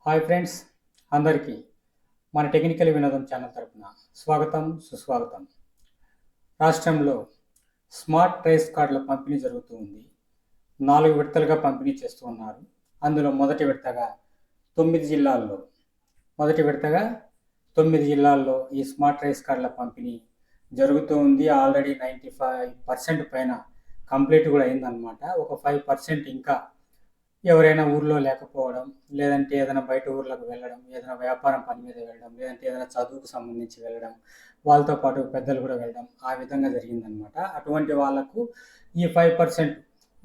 Hi friends, అందరికీ మన technical వినోదం ఛానల్ తరపున స్వాగతం, సుస్వాగతం. రాష్ట్రంలో స్మార్ట్ రైస్ కార్డుల పంపిణీ జరుగుతూ ఉంది. 4 విడతలుగా పంపిణీ చేస్తూ ఉన్నారు. అందులో మొదటి విడతగా 9 జిల్లాల్లో ఈ స్మార్ట్ రైస్ కార్డుల పంపిణీ జరుగుతూ ఉంది. ఆల్రెడీ 95% పైన కంప్లీట్ కూడా అయిందనమాట. ఒక 5% ఇంకా ఎవరైనా ఊర్లో లేకపోవడం, లేదంటే ఏదైనా బయట ఊర్లకు వెళ్ళడం, ఏదైనా వ్యాపారం పని మీద వెళ్ళడం, లేదంటే ఏదైనా చదువుకు సంబంధించి వెళ్ళడం, వాళ్ళతో పాటు పెద్దలు కూడా వెళ్ళడం, ఆ విధంగా జరిగిందనమాట. అటువంటి వాళ్ళకు ఈ 5%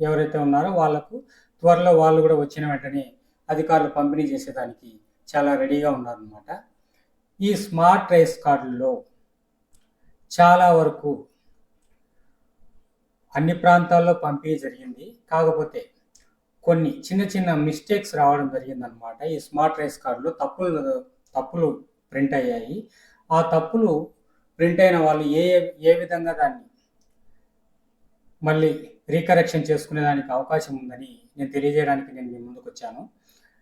ఎవరైతే ఉన్నారో వాళ్ళకు త్వరలో వాళ్ళు కూడా వచ్చిన వెంటనే అధికారులు పంపిణీ చేసేదానికి చాలా రెడీగా ఉన్నారనమాట. ఈ స్మార్ట్ రైస్ కార్డుల్లో చాలా వరకు అన్ని ప్రాంతాల్లో పంపిణీ జరిగింది. కాకపోతే కొన్ని చిన్న చిన్న మిస్టేక్స్ రావడం జరిగిందనమాట. ఈ స్మార్ట్ రైస్ కార్డులో తప్పులు ప్రింట్ అయ్యాయి. ఆ తప్పులు ప్రింట్ అయిన వాళ్ళు ఏ విధంగా దాన్ని మళ్ళీ రీకరెక్షన్ చేసుకునేదానికి అవకాశం ఉందని నేను తెలియజేయడానికి నేను మీ ముందుకు వచ్చాను.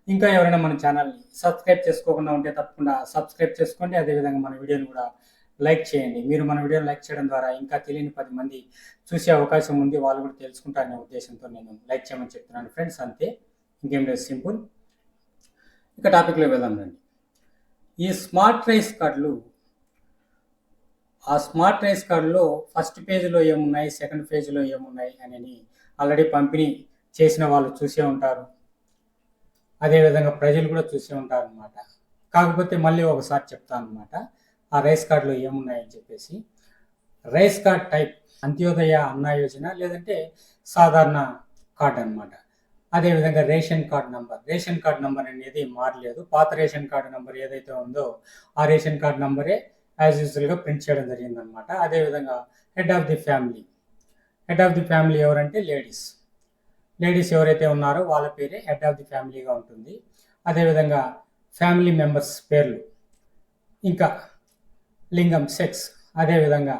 ఇంకా ఎవరైనా మన ఛానల్ని సబ్స్క్రైబ్ చేసుకోకుండా ఉంటే తప్పకుండా సబ్స్క్రైబ్ చేసుకోండి. అదేవిధంగా మన వీడియోని కూడా లైక్ చేయండి. మీరు మన వీడియోని లైక్ చేయడం ద్వారా ఇంకా తెలియని 10 మంది చూసే అవకాశం ఉంది, వాళ్ళు కూడా తెలుసుకుంటారనే ఉద్దేశంతో నేను లైక్ చేయమని చెప్తున్నాను ఫ్రెండ్స్. అంతే, ఇంకేం లేదు, సింపుల్. ఇక టాపిక్లో వెళ్దాం రండి. ఈ స్మార్ట్ రైస్ కార్డులు, ఆ స్మార్ట్ రైస్ కార్డులో ఫస్ట్ పేజీలో ఏమున్నాయి, సెకండ్ పేజీలో ఏమున్నాయి అని ఆల్రెడీ పంపిణీ చేసిన వాళ్ళు చూసే ఉంటారు. అదేవిధంగా ప్రజలు కూడా చూసే ఉంటారు అనమాట. కాకపోతే మళ్ళీ ఒకసారి చెప్తాను అనమాట ఆ రైస్ కార్డులో ఏమున్నాయని చెప్పేసి. రైస్ కార్డ్ టైప్ అంత్యోదయ అన్న యోజన, లేదంటే సాధారణ కార్డ్ అనమాట. అదేవిధంగా రేషన్ కార్డ్ నంబర్ అనేది మారలేదు. పాత రేషన్ కార్డు నంబర్ ఏదైతే ఉందో ఆ రేషన్ కార్డ్ నంబరే యాజ్ యూజువల్గా ప్రింట్ చేయడం జరిగిందనమాట. అదేవిధంగా హెడ్ ఆఫ్ ది ఫ్యామిలీ ఎవరంటే లేడీస్ ఎవరైతే ఉన్నారో వాళ్ళ పేరే హెడ్ ఆఫ్ ది ఫ్యామిలీగా ఉంటుంది. అదేవిధంగా ఫ్యామిలీ మెంబర్స్ పేర్లు, ఇంకా లింగం, సెక్స్, అదేవిధంగా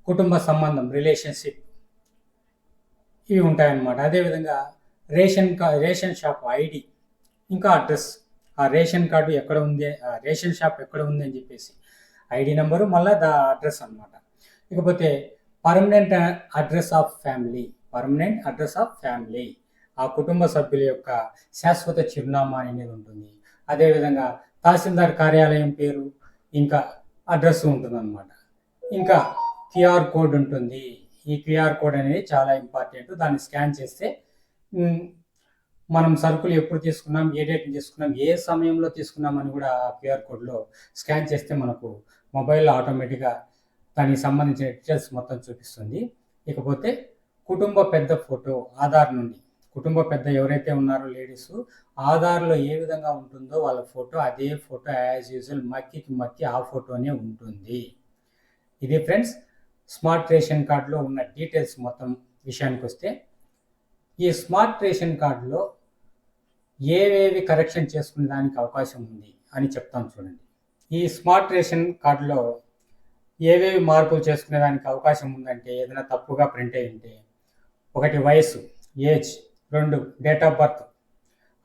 కుటుంబ సంబంధం, రిలేషన్షిప్, ఇవి ఉంటాయన్నమాట. అదేవిధంగా రేషన్ షాప్ ఐడి, ఇంకా అడ్రస్, ఆ రేషన్ కార్డు ఎక్కడ ఉంది, రేషన్ షాప్ ఎక్కడ ఉంది అని చెప్పేసి ఐడి నెంబరు, మళ్ళీ అడ్రస్ అనమాట. ఇకపోతే పర్మనెంట్ అడ్రస్ ఆఫ్ ఫ్యామిలీ, ఆ కుటుంబ సభ్యుల యొక్క శాశ్వత చిరునామా అనేది ఉంటుంది. అదేవిధంగా తహసీల్దార్ కార్యాలయం పేరు, ఇంకా అడ్రస్ ఉంటుందన్నమాట. ఇంకా క్యూఆర్ కోడ్ ఉంటుంది. ఈ క్యూఆర్ కోడ్ అనేది చాలా ఇంపార్టెంట్. దాన్ని స్కాన్ చేస్తే మనం సరుకులు ఎప్పుడు తీసుకున్నాం, ఏ డేట్ తీసుకున్నాం, ఏ సమయంలో తీసుకున్నాం అని కూడా ఆ క్యూఆర్ కోడ్లో స్కాన్ చేస్తే మనకు మొబైల్లో ఆటోమేటిక్గా దానికి సంబంధించిన డీటెయిల్స్ మొత్తం చూపిస్తుంది. ఇకపోతే కుటుంబ పెద్ద ఫోటో, ఆధార్ నుండి కుటుంబ పెద్ద ఎవరైతే ఉన్నారో లేడీస్, ఆధార్లో ఏ విధంగా ఉంటుందో వాళ్ళ ఫోటో, అదే ఫోటో యాజ్ యూజువల్ మక్కి ఆ ఫోటోనే ఉంటుంది. ఇది ఫ్రెండ్స్ స్మార్ట్ రేషన్ కార్డులో ఉన్న డీటెయిల్స్ మొత్తం విషయానికి వస్తే, ఈ స్మార్ట్ రేషన్ కార్డులో ఏవేవి కరెక్షన్ చేసుకునే దానికి అవకాశం ఉంది అని చెప్తాను చూడండి. ఈ స్మార్ట్ రేషన్ కార్డులో ఏవేవి మార్పులు చేసుకునే దానికి అవకాశం ఉందంటే, ఏదైనా తప్పుగా ప్రింట్ అయి ఉంటే, 1 వయసు, ఏజ్, 2 డేట్ ఆఫ్ బర్త్,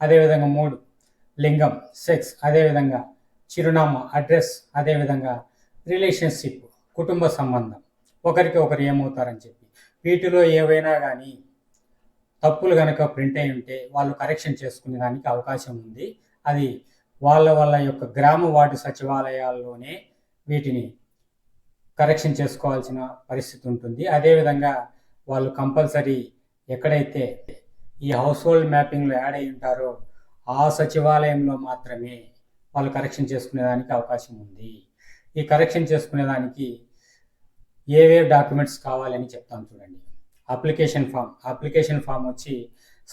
అదేవిధంగా 3 లింగం, సెక్స్, అదేవిధంగా చిరునామా, అడ్రస్, అదేవిధంగా రిలేషన్షిప్, కుటుంబ సంబంధం, ఒకరికి ఒకరు ఏమవుతారని చెప్పి, వీటిలో ఏవైనా కానీ తప్పులు కనుక ప్రింట్ అయి ఉంటే వాళ్ళు కరెక్షన్ చేసుకునే దానికి అవకాశం ఉంది. అది వాళ్ళ యొక్క గ్రామ వార్డు సచివాలయాల్లోనే వీటిని కరెక్షన్ చేసుకోవాల్సిన పరిస్థితి ఉంటుంది. అదేవిధంగా వాళ్ళు కంపల్సరీ ఎక్కడైతే ఈ హౌస్ హోల్డ్ మ్యాపింగ్లో యాడ్ అయి ఉంటారో ఆ సచివాలయంలో మాత్రమే వాళ్ళు కరెక్షన్ చేసుకునేదానికి అవకాశం ఉంది. ఈ కరెక్షన్ చేసుకునేదానికి ఏవేవి డాక్యుమెంట్స్ కావాలని చెప్తాను చూడండి. అప్లికేషన్ ఫామ్ వచ్చి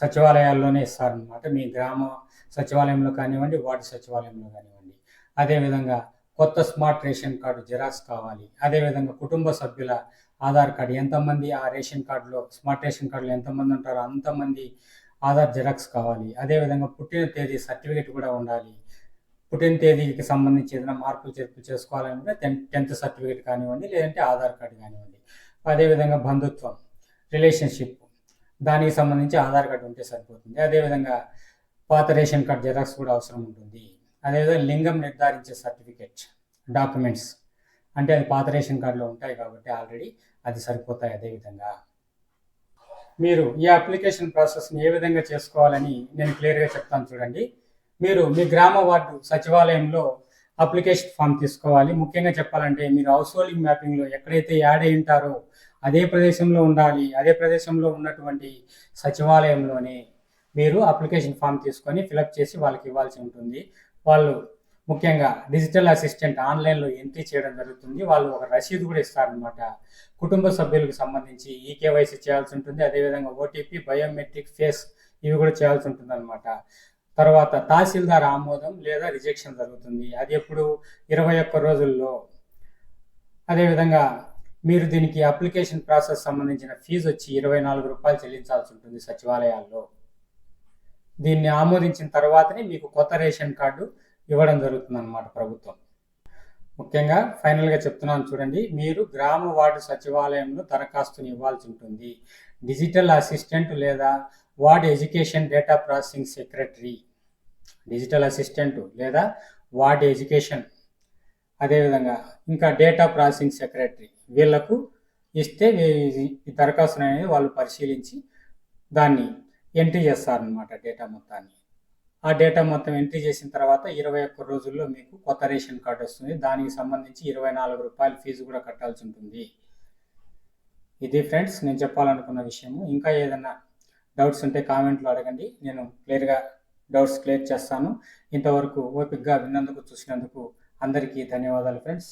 సచివాలయాల్లోనే ఇస్తారనమాట. మీ గ్రామ సచివాలయంలో కానివ్వండి, వార్డు సచివాలయంలో కానివ్వండి. అదేవిధంగా కొత్త స్మార్ట్ రేషన్ కార్డు జిరాక్స్ కావాలి. అదేవిధంగా కుటుంబ సభ్యుల ఆధార్ కార్డు, ఎంతమంది ఆ రేషన్ కార్డులో స్మార్ట్ రేషన్ కార్డులో ఎంతమంది ఉంటారో అంతమంది ఆధార్ జిరాక్స్ కావాలి. అదేవిధంగా పుట్టిన తేదీ సర్టిఫికేట్ కూడా ఉండాలి. పుట్టిన తేదీకి సంబంధించి ఏదైనా మార్పులు చేర్పులు చేసుకోవాలంటే 10th సర్టిఫికేట్ కానివ్వండి, లేదంటే ఆధార్ కార్డు కానివ్వండి. అదేవిధంగా బంధుత్వం, రిలేషన్షిప్, దానికి సంబంధించి ఆధార్ కార్డు ఉంటే సరిపోతుంది. అదేవిధంగా పాత రేషన్ కార్డ్ జిరాక్స్ కూడా అవసరం ఉంటుంది. అదేవిధంగా లింగం నిర్ధారించే సర్టిఫికెట్ డాక్యుమెంట్స్, అంటే అది పాత రేషన్ కార్డులో ఉంటాయి కాబట్టి ఆల్రెడీ అది సరిపోతాయి. అదేవిధంగా మీరు ఈ అప్లికేషన్ ప్రాసెస్ని ఏ విధంగా చేసుకోవాలని నేను క్లియర్గా చెప్తాను చూడండి. మీరు మీ గ్రామ వార్డు సచివాలయంలో అప్లికేషన్ ఫామ్ తీసుకోవాలి. ముఖ్యంగా చెప్పాలంటే మీరు హౌస్ హోల్డింగ్ మ్యాపింగ్లో ఎక్కడైతే యాడ్ అయి ఉంటారో అదే ప్రదేశంలో ఉండాలి. అదే ప్రదేశంలో ఉన్నటువంటి సచివాలయంలోనే మీరు అప్లికేషన్ ఫామ్ తీసుకొని ఫిలప్ చేసి వాళ్ళకి ఇవ్వాల్సి ఉంటుంది. వాళ్ళు ముఖ్యంగా డిజిటల్ అసిస్టెంట్ ఆన్లైన్లో ఎంట్రీ చేయడం జరుగుతుంది. వాళ్ళు ఒక రసీదు కూడా ఇస్తారనమాట. కుటుంబ సభ్యులకు సంబంధించి ఈకేవైసీ చేయాల్సి ఉంటుంది. అదేవిధంగా ఓటీపీ, బయోమెట్రిక్, ఫేస్ ఇవి కూడా చేయాల్సి ఉంటుంది అనమాట. తర్వాత తహసీల్దార్ ఆమోదం లేదా రిజెక్షన్ జరుగుతుంది. అది ఎప్పుడు 21 రోజుల్లో. అదేవిధంగా మీరు దీనికి అప్లికేషన్ ప్రాసెస్ సంబంధించిన ఫీజు వచ్చి 24 రూపాయలు చెల్లించాల్సి ఉంటుంది సచివాలయాల్లో. దీన్ని ఆమోదించిన తర్వాతనే మీకు కొత్త రేషన్ కార్డు ఇవ్వడం జరుగుతుంది అన్నమాట ప్రభుత్వం. ముఖ్యంగా ఫైనల్గా చెప్తున్నాను చూడండి, మీరు గ్రామ వార్డు సచివాలయంలో దరఖాస్తుని ఇవ్వాల్సి ఉంటుంది. డిజిటల్ అసిస్టెంట్ లేదా ward education data processing secretary, digital assistant లేదా వార్డ్ ఎడ్యుకేషన్, అదేవిధంగా ఇంకా డేటా ప్రాసెసింగ్ సెక్రటరీ వీళ్లకు ఇస్తే ఈ దరఖాస్తుని అనేది వాళ్ళు పరిశీలించి దాన్ని ఎంట్రీ చేస్తారనమాట డేటా మొత్తాన్ని. ఆ డేటా మొత్తం ఎంట్రీ చేసిన తర్వాత 21 రోజుల్లో మీకు కొత్త రేషన్ కార్డు వస్తుంది. దానికి సంబంధించి 24 రూపాయల ఫీజు కూడా కట్టాల్సి ఉంటుంది. ఇది ఫ్రెండ్స్ నేను చెప్పాలనుకున్న విషయము. ఇంకా ఏదైనా డౌట్స్ ఉంటే కామెంట్లో అడగండి, నేను క్లియర్గా డౌట్స్ క్లియర్ చేస్తాను. ఇంతవరకు ఓపికగా విన్నందుకు, చూసినందుకు అందరికీ ధన్యవాదాలు ఫ్రెండ్స్.